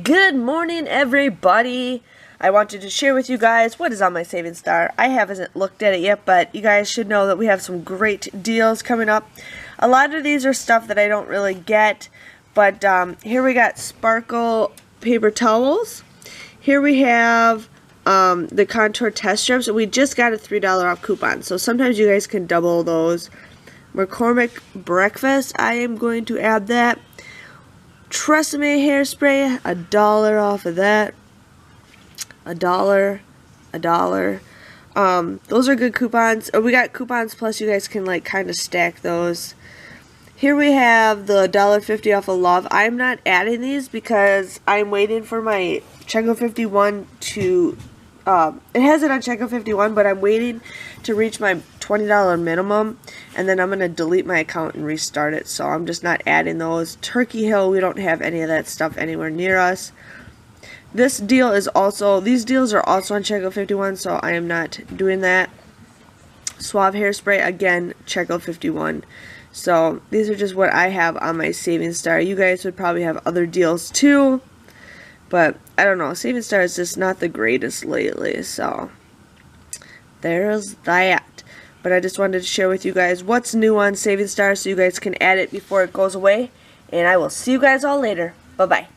Good morning, everybody. I wanted to share with you guys what is on my savings star. I haven't looked at it yet, but you guys should know that we have some great deals coming up. A lot of these are stuff that I don't really get, but here we got sparkle paper towels. Here we have the contour test strips. We just got a $3 off coupon, so sometimes you guys can double those. McCormick breakfast, I am going to add that. Tresemme hairspray, $1 off of that. $1. Those are good coupons. We got coupons plus you guys can like kind of stack those. Here we have the $1.50 off of Love. I'm not adding these because I'm waiting for my Checko 51 to it has it on Checko 51, but I'm waiting to reach my $20 minimum, and then I'm going to delete my account and restart it, so I'm just not adding those. Turkey Hill, we don't have any of that stuff anywhere near us. This deal is also, these deals are also on Checko 51, so I am not doing that. Suave hairspray, again, Checko 51. So these are just what I have on my savings star. You guys would probably have other deals too, but I don't know. Savings star is just not the greatest lately, so there's that. But I just wanted to share with you guys what's new on savings star so you guys can add it before it goes away. And I will see you guys all later. Bye-bye.